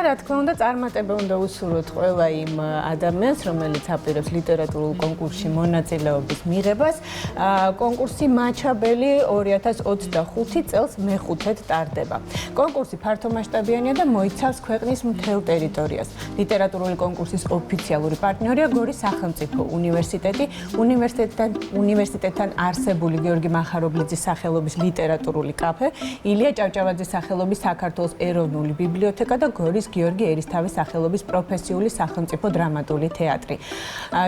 რა თქმა უნდა, წარმატება უნდა უსურვოთ ყველა იმ ადამიანს, რომელიც აპირებს ლიტერატურულ კონკურსში მონაწილეობის მიღებას. კონკურსი მაჩაბელი 2025 წელს მეხუთედ ტარდება. კონკურსი ფართომასშტაბიანია და მოიცავს ქვეყნის მთელ ტერიტორიას. ლიტერატურული კონკურსის ოფიციალური პარტნიორია გორის სახელმწიფო უნივერსიტეტი, უნივერსიტეტთან არსებული გიორგი მახარობლიძის სახელობის ლიტერატურული კაფე, ილია ჭავჭავაძის სახელობის საქართველოს ეროვნული ბიბლიოთეკა და გორის გიორგი ერისთავის სახელობის პროფესიული სახელმწიფო დრამატული თეატრი.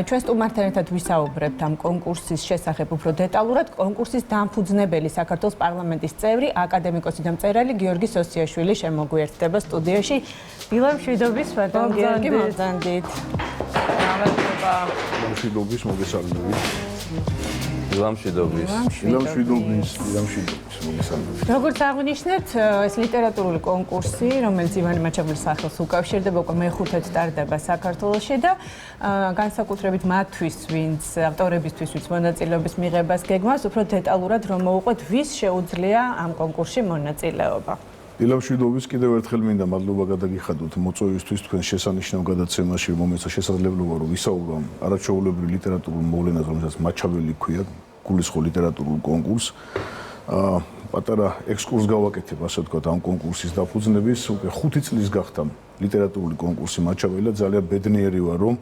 ჩვენ სტუმართან ერთად ვისაუბრებთ ამ კონკურსის შესახებ უფრო დეტალურად. კონკურსის დამფუძნებელი საქართველოს პარლამენტის წევრი, აკადემიკოსი და მწერალი გიორგი სოსიაშვილი შემოგვიერთდება სტუდიაში. დილამშვიდობის, ბატონ გიორგი, მოგზანდით. დილამშვიდობის, მოგესალმებით. დილამშვიდობის, მოგესალმებით. როგორც აღნიშნეთ, ეს ლიტერატურული კონკურსი, რომელიც ივანე მაჩაბელის სახელს უკავშირდება, უკვე მეხუთედ ტარდება საქართველოში და განსაკუთრებით მათთვის, ვინც ავტორებისთვის, ვინც მონაწილეობის მიღებას გეგმავს, უფრო დეტალურად რომ მოუყვეთ, ვის შეუძლია ამ კონკურსში მონაწილეობა. დილამშვიდობის, კიდევ ერთხელ მინდა მადლობა გადაგიხადოთ მოწვევისთვის თქვენ შესანიშნავ გადაცემაში, მომეცა შესაძლებლობა რომ ვისაუბრო არაჩვეულებრივ ლიტერატურულ მოვლენაზე, რომელსაც მაჩაბელი ქვია, გულისხმობ ლიტერატურულ კონკურსს. პატარა ექსკურს გავაკეთებ, ასე ვთქვათ, ამ კონკურსის დაფუძნების, უკვე 5 წლის გახდა ლიტერატურული კონკურსი მაჩაბელი და ძალიან ბედნიერი ვარ, რომ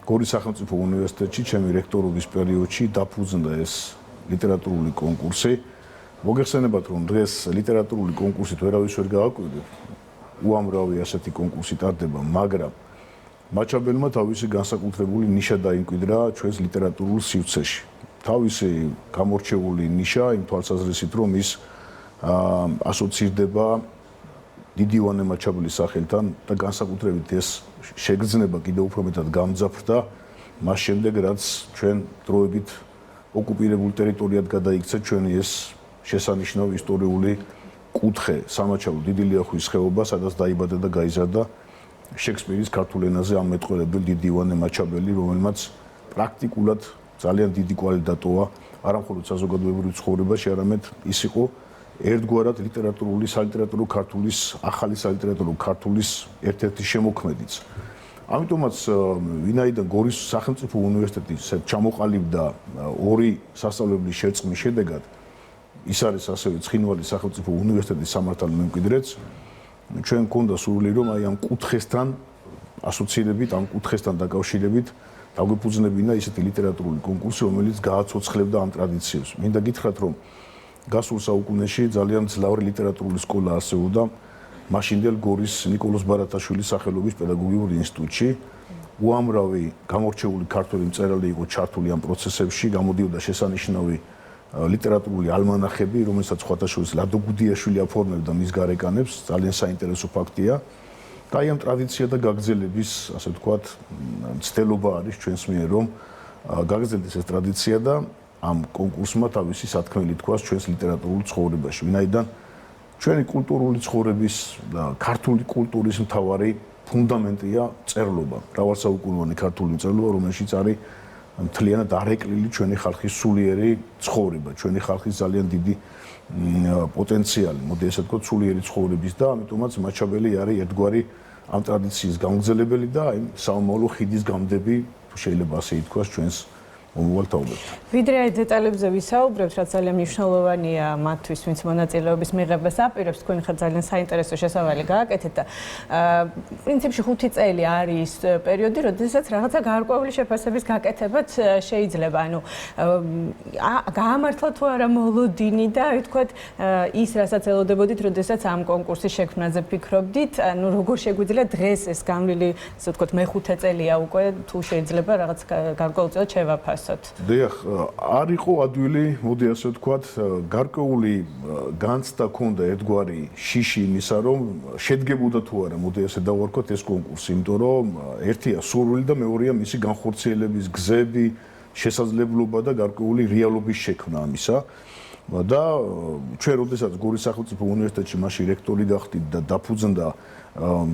გორის სახელმწიფო უნივერსიტეტში ჩემი რექტორობის პერიოდში დაფუძნდა ეს ლიტერატურული კონკურსი. მოგეხსენებათ, რომ დღეს ლიტერატურული კონკურსით ვერავის ვერ გააკვირდით. უამრავი ასეთი კონკურსი ტარდება, მაგრამ მაჩაბელმა თავისი განსაკუთრებული ნიშა დაიმკვიდრა ჩვენს ლიტერატურულ სივრცეში. თავისი გამორჩეული ნიშა იმ თვალსაზრისით, რომ ის ასოცირდება დიდი ივანე მაჩაბელის სახელთან და განსაკუთრებით ეს შეგრძნება კიდევ უფრო მეტად გამძაფრდა მას შემდეგ, რაც ჩვენ დროებით ოკუპირებულ ტერიტორიად გადაიქცა ჩვენი ეს შესანიშნავ ისტორიული კუთხე, სამაჩაბლო დიდი ლიახვის ხეობა, სადაც დაიბადა და გაიზარდა შექსპირის ქართულ ენაზე ამმეტყველებელ დიდი ივანე მაჩაბელი, რომელმაც პრაქტიკულად ძალიან დიდი კვალი დატოვა არა მხოლოდ საზოგადოებრივ ცხოვრებაში, არამედ ის იყო ერთგვარად ლიტერატურული, სალიტერატურო ქართულის, ახალი სალიტერატურო ქართულის ერთ-ერთი შემოქმედიც. ამიტომაც ვინაიდან გორის სახელმწიფო უნივერსიტეტი ჩამოყალიბდა ორი სასწავლებლის შერწყმის შედეგად, ის არის ასევე ცხინვალის სახელმწიფო უნივერსიტეტის სამართალ მემკვიდრეც, ჩვენ გქონდა სურვილი, რომ აი ამ კუთხესთან ასოცირებით, ამ კუთხესთან დაკავშირებით დაგვეფუძნებინა ისეთი ლიტერატურული კონკურსი, რომელიც გააცოცხლებდა ამ ტრადიციებს. მინდა გითხრათ, რომ გასულ საუკუნეში ძალიან მძლავრი ლიტერატურული სკოლა არსებობდა მაშინდელ გორის ნიკოლოზ ბარათაშვილის სახელობის პედაგოგიურ ინსტიტუტში. უამრავი გამორჩეული ქართველი მწერალი იყო ჩართული ამ პროცესებში, გამოდიოდა შესანიშნავი ლიტერატურული ალმანახები, რომელსაც ხვათაშორის ლადო გუდიაშვილი აფორმებდა მის გარეკანებს, ძალიან საინტერესო ფაქტია. და აი ამ ტრადიცია და გაგრძელების, ასე ვთქვათ, მცდელობა არის ჩვენს მიერ, რომ გაგრძელდეს ეს ტრადიცია და ამ კონკურსმა თავისი სათქმელი თქვას ჩვენს ლიტერატურულ ცხოვრებაში. ვინაიდან ჩვენი კულტურული ცხოვრების და ქართული კულტურის მთავარი ფუნდამენტია წერლობა, მრავალსაუკუნოვანი ქართული წერლობა, რომელშიც არის მთლიანად არეკლილი ჩვენი ხალხის სულიერი ცხოვრება, ჩვენი ხალხის ძალიან დიდი პოტენციალი, მოდი ესე ვთქვათ, სულიერი ცხოვრების და ამიტომაც მაჩაბელი არის ერთგვარი ამ ტრადიციის გამგზელებელი და აი სამომავლო ხიდის გამდები, თუ შეიძლება ასე ითქვას, ჩვენს მომავალ თაობებთან. ვიდრე აი დეტალებზე ვისაუბრებთ, რაც ძალიან მნიშვნელოვანია მათთვის, ვინც მონაწილეობის მიღებას აპირებს, თქვენ ხარ ძალიან საინტერესო შესავალი გააკეთეთ და პრინციპში 5 წელი არის პერიოდი, როდესაც რაღაცა გარკვეული შეფასების გაკეთებაც შეიძლება. ანუ გაამართლა თუ არა მოლოდინი და აი ვთქვათ, ის რასაც ელოდებოდით, როდესაც ამ კონკურსის შექმნაზე ფიქრობდით, ანუ როგორ შეგვიძლია დღეს ეს გამლილი, ასე ვთქვათ, მეხუთე წელია უკვე, თუ შეიძლება რაღაც გარკვეულწილად შევაფასოთ. დიახ, არ იყო ადვილი, მოდი ასე ვთქვათ, გარკვეული განცდა ქონდა ერთგვარი შიში იმისა, რომ შედგებოდა თუ არა, მოდი ასე დავარქვათ ეს კონკურსი, იმიტომ რომ ერთია სურვილი და მეორეა მისი განხორციელების გზები, შესაძლებლობა და გარკვეული რეალობის შექმნა ამისა. და ჩვენ როდესაც გორის სახელმწიფო უნივერსიტეტში მაშინ რექტორი გახდით და დაფუძნდა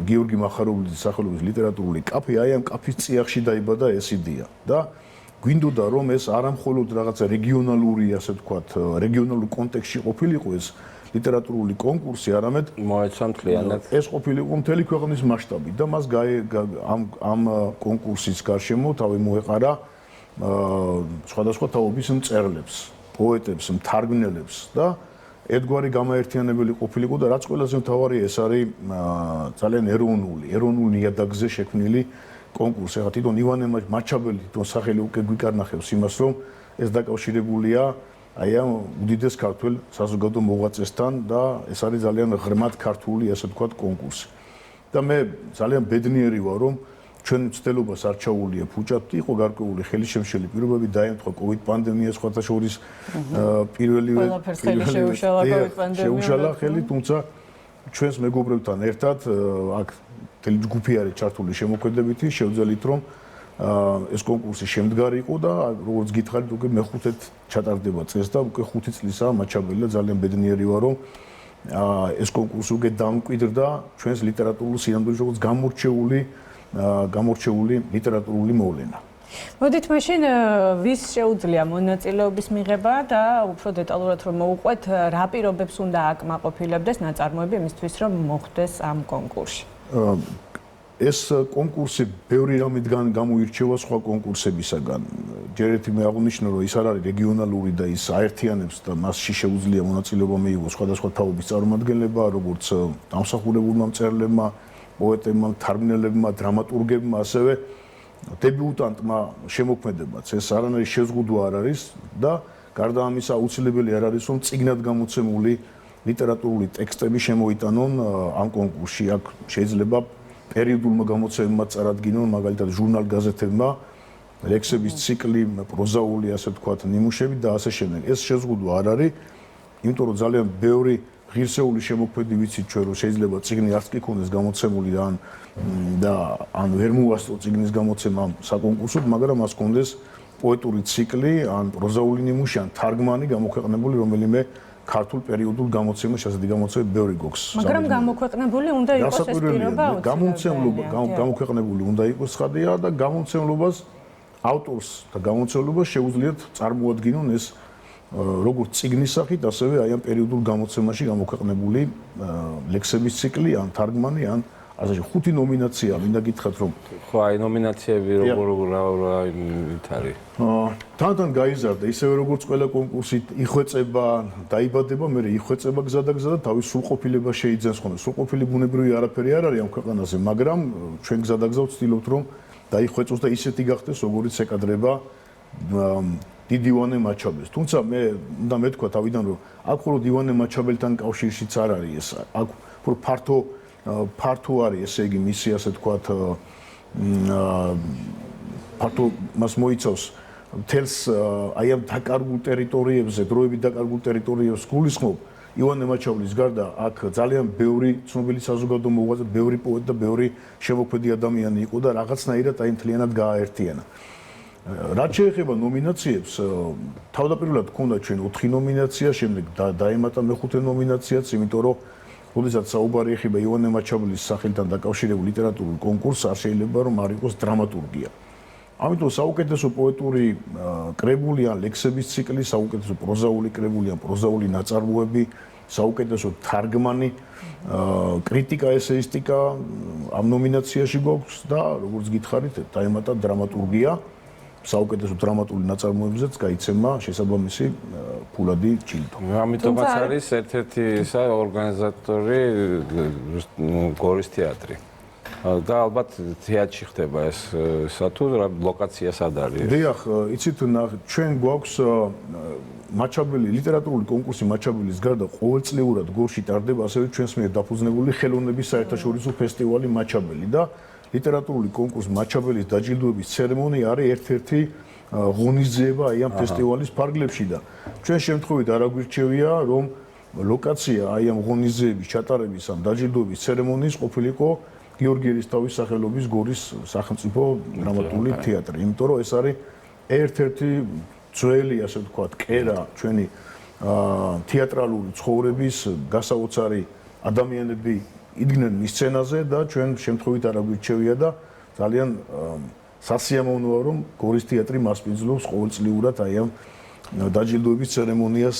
გიორგი მახარობლიძის სახელობის ლიტერატურული კაფე, აი ამ კაფის წიაღში დაიბადა ეს იდეა და გვინდოდა რომ ეს არა მხოლოდ რაღაცა რეგიონალური, ასე ვთქვათ, რეგიონალურ კონტექსტში ყოფილიყო ეს ლიტერატურული კონკურსი, არამედ მოეცვა მთლიანად. ეს ყოფილიყო მთელი ქვეყნის მასშტაბით და მას ამ კონკურსის გარშემო თავი მოეყარა სხვადასხვა თაობის მწერლებს, პოეტებს, მთარგმნელებს და ერთგვარი გამაერთიანებელი ყოფილიყო და რაც ყველაზე მთავარია, ეს არის ძალიან ეროვნულ ნიადაგზე შექმნილი კონკურსი. ახლა თვითონ ივანე მაჩაბელი თვითონ სახელი უკვე გვიკარნახებს იმას, რომ ეს დაკავშირებულია აი ამ უდიდეს ქართველ საზოგადო მოღვაწესთან და ეს არის ძალიან ღრმად ქართული, ასე ვთქვათ, კონკურსი. და მე ძალიან ბედნიერი ვარ, რომ ჩვენ მცდელობას არ ჩაუვლია ფუჭად, იყო გარკვეული ხელისშემშელი პირობები, დაემთხვა COVID პანდემია, სხვათა შორის პირველივე შეუშალა ხელი, თუმცა ჩვენს მეგობრებთან ერთად აქ მთელი ჯგუფი არის ჩართული შემოქმედებითი, შევძელით რომ ეს კონკურსი შემდგარი იყო და როგორც გითხარით, უკვე მეხუთედ ჩატარდება წელს და უკვე 5 წლისაა მაჩაბელი და ძალიან ბედნიერი ვარ, რომ ეს კონკურსი უკვე დამკვიდრდა ჩვენს ლიტერატურულ სინამდვილეში როგორც გამორჩეული ლიტერატურული მოვლენა. მოდით მაშინ ვის შეუძლია მონაწილეობის მიღება და უფრო დეტალურად რომ მოუყვეთ, რა პირობებს უნდა აკმაყოფილებდეს ნაწარმოები იმისთვის, რომ მოხვდეს ამ კონკურსში? ეს კონკურსი ბევრი რამიდან გამოირჩევა სხვა კონკურსებისაგან. ჯერ ერთი მე აღვნიშნო, რომ ის არ არის რეგიონალური და ის აერთიანებს და მასში შეუძლია მონაწილეობა მიიღოს სხვადასხვა თაობის წარმომადგენლებმა, როგორც დამსახურებულმა მწერლებმა, პოეტებმა, მთარგმნელებმა, დრამატურგებმა, ასევე დებიუტანტმა შემოქმედებაც. ეს არანაირი შეზღუდვა არ არის და გარდა ამისა აუცილებელი არ არის, რომ წიგნად გამოცემული ლიტერატურული ტექსტები შემოიტანონ ამ კონკურსში. აქ შეიძლება პერიოდულმა გამოცემებმა წარადგინონ, მაგალითად ჟურნალ-გაზეთებმა, ლექსების ციკლი, პროზაული, ასე ვთქვათ, ნიმუშები და ასე შემდეგ. ეს შეზღუდვა არ არის, იმიტომ რომ ძალიან ბევრი ღირსეული შემოქმედი ვიცით ჩვენ, რომ შეიძლება წიგნი არც კი ქონდეს გამოცემული ან ვერ მოასწრო წიგნის გამოცემა საკონკურსოდ, მაგრამ მას ქონდეს პოეტური ციკლი, ან პროზაული ნიმუში, ან თარგმანი გამოქვეყნებული რომელიმე ქართულ პერიოდულ გამოცემაში, ასეთი გამოცემები ბევრი გვაქვს. მაგრამ გამოქვეყნებული უნდა იყოს ეს პირობა გამოქვეყნებული უნდა იყოს ხადია და გამოცემლობას ავტორს და გამოცემლობას შეუძლიათ წარმოადგინონ ეს როგორც წიგნის სახით, ასევე აი ამ პერიოდულ გამოცემაში გამოქვეყნებული ლექსების ციკლი, ან თარგმანი, ან ასე 5 ნომინაცია, მინდა გითხრათ რომ ხო, აი ნომინაციები როგორ არის? თან გაიზარდა, ისევე როგორც ყველა კონკურსი იხვეწება, დაიბადება, მერე იხვეწება გზა და თავის სრულყოფილება შეიძენს ხოლმე. სრულყოფილი ბუნებრივი არაფერი არ არის ამ ქვეყანაზე, მაგრამ ჩვენ გზა და ვცდილობთ რომ დაიხვეწოს და ისეთი გახდეს, როგორც ეკადრება დიდ ივანე მაჩაბელს. თუმცა მე უნდა მეთქვა თავიდან, რომ აქ მხოლოდ ივანე მაჩაბელთან კავშირშიც არ არის ეს. აქ ფართო არის, ესე იგი, მისი ასე ვთქვათ, ფართო მას მოიცავს მთელს აი ამ დაკარგულ ტერიტორიებზე, დროებით დაკარგულ ტერიტორიებს გულისხმობ. ივანე მაჩაბელის გარდა აქ ძალიან ბევრი ცნობილი საზოგადო მოღვაწე, ბევრი პოეტი და ბევრი შემოქმედი ადამიანი იყო და რაღაცნაირად აი მთლიანად გააერთიანა. რაც შეეხება ნომინაციებს, თავდაპირველად ჰქონდა ჩვენ 4 ნომინაცია, შემდეგ დაემატა მეხუთე ნომინაციაც, იმიტომ რომ როდესაც საუბარი ეხება ივანე მაჩაბელის სახელთან დაკავშირებულ ლიტერატურულ კონკურსს, არ შეიძლება რომ არ იყოს დრამატურგია. ამიტომ საუკეთესო პოეტური კრებული ან ლექსების ციკლი, საუკეთესო პროზაული კრებული ან პროზაული ნაწარმოები, საუკეთესო თარგმანი, კრიტიკა, ესეისტიკა ამ ნომინაციაში გვაქვს და როგორც გითხარით, დაემატა დრამატურგია. საუკეთესო დრამატული ნაწარმოებზეც გაიცემა შესაბამისი ფულადი ჯილდო. ამიტომაც არის ერთ-ერთი ორგანიზატორი გორის თეატრი. და ალბათ თეატრში ხდება ეს სათუ ლოკაცია სად არის? დიახ, იცით, ჩვენ გვაქვს მაჩაბელი ლიტერატურული კონკურსი მაჩაბელის გარდა ყოველწლიურად გორში ტარდება ასევე ჩვენს მიერ დაფუძნებული ხელოვნების საერთაშორისო ფესტივალი მაჩაბელი და ლიტერატურული კონკურსი მაჩაბელის დაჯილდოების ცერემონია არის ერთ-ერთი ღონისძიება აი ამ ფესტივალის ფარგლებში და ჩვენ შემთხვევით არ აგვირჩევია რომ ლოკაცია აი ამ ღონისძიების ჩატარების ამ დაჯილდოების ცერემონიის ყოფილიყო გიორგი ერისთავის სახელობის გორის სახელმწიფო დრამატული თეატრი, იმიტომ რომ ეს არის ერთ-ერთი ძველი, ასე ვთქვათ, კერა ჩვენი თეატრალური ცხოვრების გასაოცარი ადამიანები იდგნენ მის სცენაზე და ჩვენ შემთხვევით არ აგვირჩევია და ძალიან სასიამოვნოა რომ გორის თეატრი მასპინძლობს ყოველწლიურად აი ამ დაჯილდოების ცერემონიას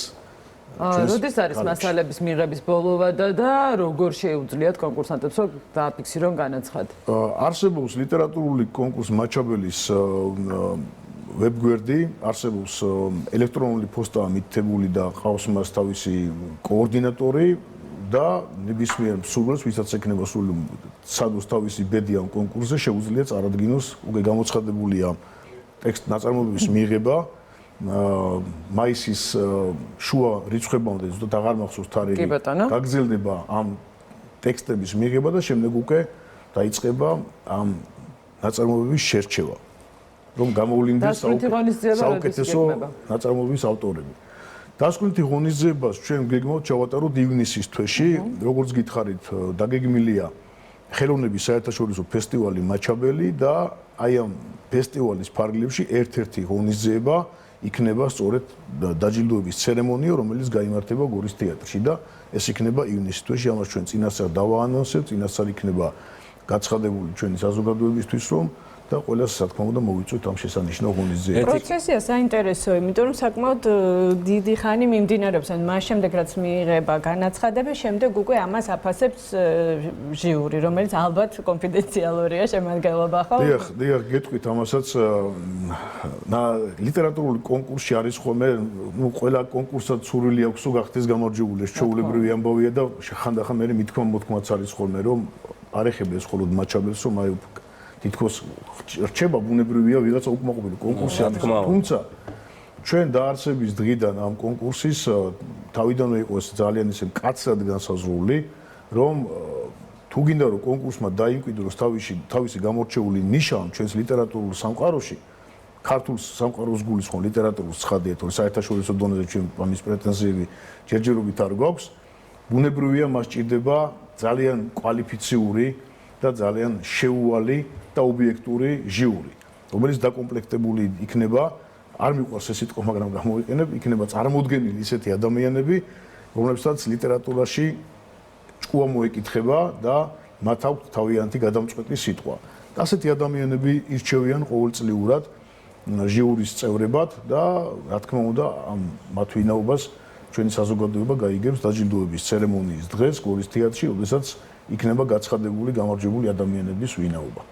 როდის არის მასალების მიღების ბოლოვა და როგორ შეუძლიათ კონკურსანტებს რომ დააფიქსირონ განაცხადი? არსებობს ლიტერატურული კონკურს მაჩაბელის ვებგვერდი, არსებობს ელექტრონული პოსტა მითითებული და ყავს მას თავისი კოორდინატორი და ნებისმიერ მსურველს, ვისაც ექნება სული სადოს თავისი ბედი ამ კონკურსზე, შეუძლია წარადგინოს, უკვე გამოცხადებულია ტექსტ ნაწარმოებების მიღება მაისის შუა რიცხვებამდე ზუსტად აღარ მახსოვს თარიღი გაგრძელდება ამ ტექსტების მიღება და შემდეგ უკვე დაიწყება ამ ნაწარმოებების შერჩევა რომ გამოვლინდეს საუკეთესო ნაწარმოებების ავტორები. დასკვნითი ღონისძიებას ჩვენ გეგმავთ ჩავატაროთ ივნისის თვეში, როგორც გითხარით, დაგეგმილია ხელოვნების საერთაშორისო ფესტივალი მაჩაბელი და აი ამ ფესტივალის ფარგლებში ერთ-ერთი ღონისძიება იქნება სწორედ დაჯილდოების ცერემონია, რომელიც გაიმართება გორის თეატრში და ეს იქნება ივნისის თვეში, ამას ჩვენ წინასწარ დავაანონსებთ, წინასწარ იქნება გაცხადებული ჩვენი საზოგადოებისთვის, რომ და ყველას რა თქმა უნდა მოვიწვევთ ამ შესანიშნავ ღონისძიებას. პროცესია საინტერესოა, იმიტომ რომ საკმაოდ დიდი ხანი მიმდინარეობს, ან მას შემდეგ რაც მიიღება განაცხადები, შემდეგ უკვე ამას აფასებს ჟიური, რომელიც ალბათ კონფიდენციალურია შემადგენლობა, ხო? დიახ, გეტყვით ამასაც ლიტერატურული კონკურსში არის ხოლმე, ნუ ყველა კონკურსად სურვილი აქვს, გახდეს გამარჯვებული, ეს ჩვეულებრივი ამბავია და ხანდახან მე მithქმა მოთქმაც არის ხოლმე, რომ არ ეხება ეს მხოლოდ მაჩაბელს, რომ აი თითქოს რჩება ბუნებრივია ვიღაცა უკმაყოფილი კონკურსი არის, თუმცა ჩვენ დაარსების დღიდან ამ კონკურსის თავიდანვე იყო ეს ძალიან ისე მკაცრად განსაზღვრული, რომ თუ გინდა რომ კონკურსმა დაიმკვიდროს თავისი გამორჩეული ნიშა ჩვენს ლიტერატურულ სამყაროში, ქართულ სამყაროს გულისხმობ ლიტერატურულ ცხადია, თორე საერთაშორისო დონეზე ჩვენ ამის პრეტენზიები ჯერჯერობით არ გვაქვს, ბუნებრივია მას ჭირდება ძალიან კვალიფიციური და ძალიან შეუვალი და ობიექტური ჟიური, რომელიც დაკომპლექტებული იქნება, არ მიყვარს ეს სიტყვა, მაგრამ გამოვიყენებ, იქნება წარმოდგენილი ისეთი ადამიანები, რომლებსაც ლიტერატურაში ჭკუა მოეკითხება და მათ აქვთ თავიანთი გადამწყვეტი სიტყვა. ასეთი ადამიანები ირჩევიან ყოველწლიურად ჟიურის წევრებად და რა თქმა უნდა, ამ მათ ვინაობას ჩვენი საზოგადოება გაიგებს დაჯილდოების ცერემონიის დღეს გორის თეატრში, როდესაც იქნება გაცხადებული გამარჯვებული ადამიანების ვინაობა.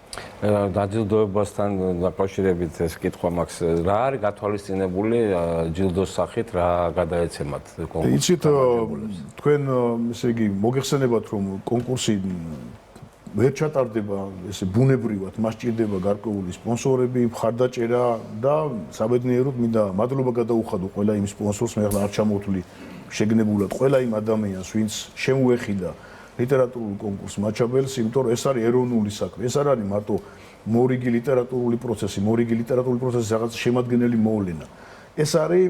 დაჯილდოებასთან დაკავშირებით ეს კითხვა მაქვს, რა არის გათვალისწინებული ჯილდოს სახით, რა გადაეცემათ კონკურსს? იცით, თქვენ ესე იგი მოგეხსენებათ, რომ კონკურსი ვერ ჩატარდება ესე ბუნებრივად, მას ჭირდება გარკვეული სპონსორები, მხარდაჭერა და საბედნიეროდ მინდა მადლობა გადაუხადო ყველა იმ სპონსორს, მე ახლა არ ჩამოვთვლი შეგნებულად ყველა იმ ადამიანს, ვინც შემოეხიდა ლიტერატურული კონკურსი მაჩაბელს, იმიტომ რომ ეს არის ეროვნული საქმე. ეს არ არის მარტო მორიგი ლიტერატურული პროცესი, მორიგი ლიტერატურული პროცესის რაღაც შემადგენელი მოვლენა. ეს არის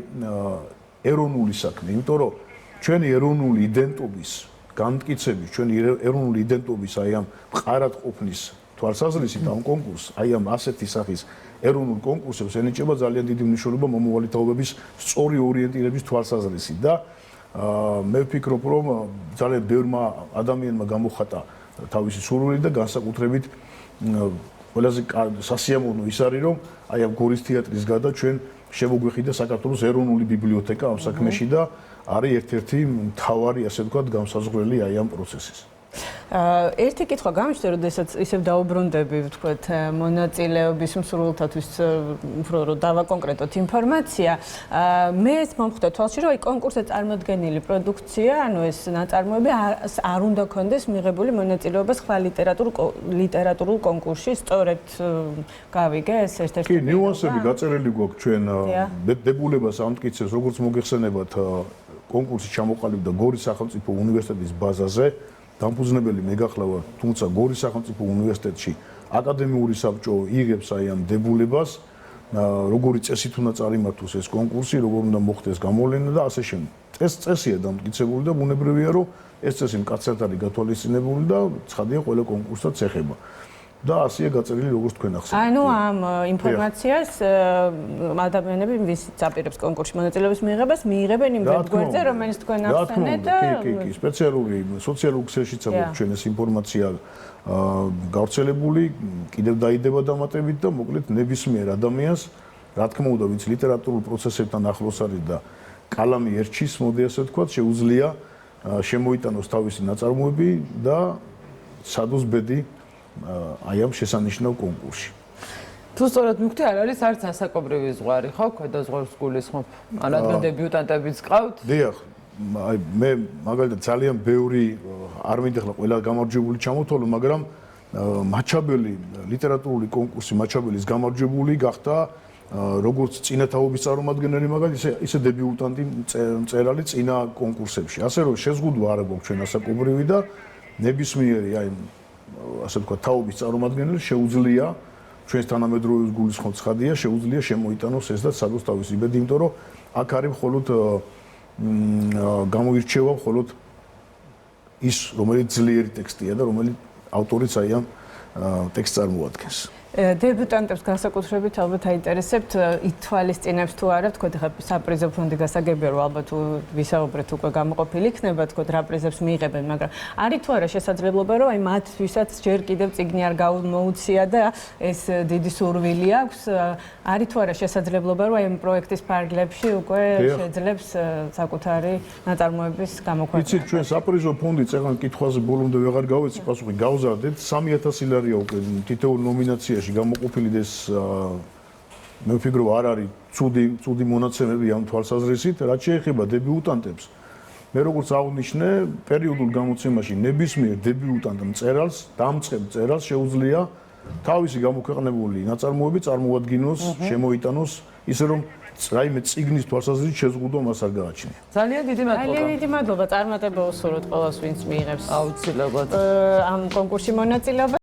ეროვნული საქმე, იმიტომ რომ ჩვენი ეროვნული იდენტობის განმტკიცების, ჩვენი ეროვნული იდენტობის აი ამ მყარად ყოფნის თვალსაზრისით ამ კონკურსს, აი ამ ასეთი სახის ეროვნულ კონკურსებს ენიჭება ძალიან დიდი მნიშვნელობა მომავალი თაობების სწორი ორიენტირების თვალსაზრისით და მე ვფიქრობ, რომ ძალიან ბევრმა ადამიანმა გამოხატა თავისი სურვილი და განსაკუთრებით ყველაზე სასიამოვნო ის არის, რომ აი ამ გორის თეატრის გარდა ჩვენ შემოგვეხიდა საქართველოს ეროვნული ბიბლიოთეკა ამ საქმეში და არის ერთ-ერთი მთავარი, ასე ვთქვათ, გამსაზღვრელი აი ამ პროცესის. ერთი კითხვა გამიჩნდა, როდესაც ისევ დაუბრუნდები, ვთქვათ, მონაწილეობის მსურველთათვის უფრო რომ დავაკონკრეტოთ ინფორმაცია. მე ეს მომხვდა თვალში, რომ აი კონკურსზე წარმოდგენილი პროდუქცია, ანუ ეს ნაწარმოები არ უნდა ქონდეს მიღებული მონაწილეობა სხვა ლიტერატურულ კონკურსში, სწორედ გავიგე ეს ერთ-ერთი. კი, ნიუანსები გაწერილი გვაქვს ჩვენ დებულებას ამტკიცებს, როგორც მოგეხსენებათ, კონკურსი ჩამოყალიბდა გორის სახელმწიფო უნივერსიტეტის ბაზაზე. დამფუძნებელი მეგახლავა, თუმცა გორის სახელმწიფო უნივერსიტეტში აკადემიური საბჭო იღებს აი ამ დებულებას, როგორი წესით უნდა წარიმართოს ეს კონკურსი, როგორ უნდა მოხდეს გამოვლენა და ასე შემდეგ. ეს წესია დამტკიცებული და ბუნებრივია, რომ ეს წესი მკაცრად არის გათვალისწინებული და ცხადია ყველა კონკურსსაც ეხება. და ასეა გაწერილი როგორც თქვენ ახსენეთ. ანუ ამ ინფორმაციას ადამიანები ვისაც აპირებს კონკურსში მონაწილეობის მიღებას, მიიღებენ იმ ვებგვერდზე, რომელიც თქვენ ახსენეთ და კი, სპეციალური სოციალურ ქსელშიც აქვს ჩვენ ეს ინფორმაცია გავრცელებული, კიდევ დაიდება დამატებით და მოკლედ ნებისმიერ ადამიანს, რა თქმა უნდა, ვინც ლიტერატურულ პროცესებთან ახლოს არის და კალამი ერჩის, მოდი ასე ვთქვათ, შეუძლია შემოიტანოს თავისი ნაწარმოები და სადოს ბედი აი ამ შესანიშნავ კონკურსში. თუ სწორად მივხვდი, არ არის არც ასაკობრივი ზღვარი, ხო? ქვედა ზღვარს გულისხმობ. რადგან დებიუტანტებიც ყავთ. დიახ, აი მე მაგალითად ძალიან ბევრი არ მინდა ახლა ყველა გამარჯვებული ჩამოთვალო, მაგრამ მაჩაბელი ლიტერატურული კონკურსი მაჩაბელის გამარჯვებული გახდა როგორც წინათაობის წარმომადგენელი მაგალითად ისე დებიუტანტი მწერალი წინა კონკურსებში. ასე რომ შეზღუდვა არ გვაქვს ჩვენ ასაკობრივი და ნებისმიერი აი ასე ვთქვათ თაობის წარმომადგენელი შეუძლია ჩვენს თანამედროვე გულისხმობ ცხადია შეუძლია შემოიტანოს ეს და სადოს თავისი ბედი, იმიტომ რომ აქ არის მხოლოდ გამოირჩევა მხოლოდ ის რომელიც ძლიერი ტექსტია და რომელიც ავტორიც აი ამ ტექსტს წარმოადგენს. დებიუტანტებს განსაკუთრებით ალბათ აინტერესებთ ითვალისწინებს თუ არა, თქო ხა საპრიზო ფონდი გასაგებია რომ ალბათ ვისაუბრეთ უკვე გამოყოფილი იქნება, თქო რა პრიზებს მიიღებენ, მაგრამ არის თუ არა შესაძლებლობა რომ აი მათთვისაც ჯერ კიდევ წიგნი არ გამოუცია და ეს დიდი სურვილი აქვს, არის თუ არა შესაძლებლობა რომ აი ამ პროექტის ფარგლებში უკვე შეძლებს საკუთარი ნაწარმოების გამოქვეყნა. იცით ჩვენ საპრიზო ფონდი წეგან კითხვაზე ბოლომდე ვეღარ გავეცი პასუხი, გავზარდეთ 3000 ლარია უკვე თითოეულ ნომინაციაში გამოყოფილი და ეს მე ვფიქრობ არ არის ცუდი მონაცემები ამ თვალსაზრისით, რაც შეეხება დებიუტანტებს. მე როგორც აღნიშნე, პერიოდულ გამოცემაში ნებისმიერ დებიუტანტ მწერალს, დამწყებ მწერალს შეუძლია თავისი გამოქვეყნებული ნაწარმოები წარმოადგინოს, შემოიტანოს, ისე რომ რაიმე წიგნის თვალსაზრისით შეზღუდვა მას არ გააჩნია. ძალიან დიდი მადლობა. ძალიან დიდი მადლობა, წარმატება უსურვოთ ყველას, ვინც მიიღებს აუცილებლად ამ კონკურსში მონაწილეობა.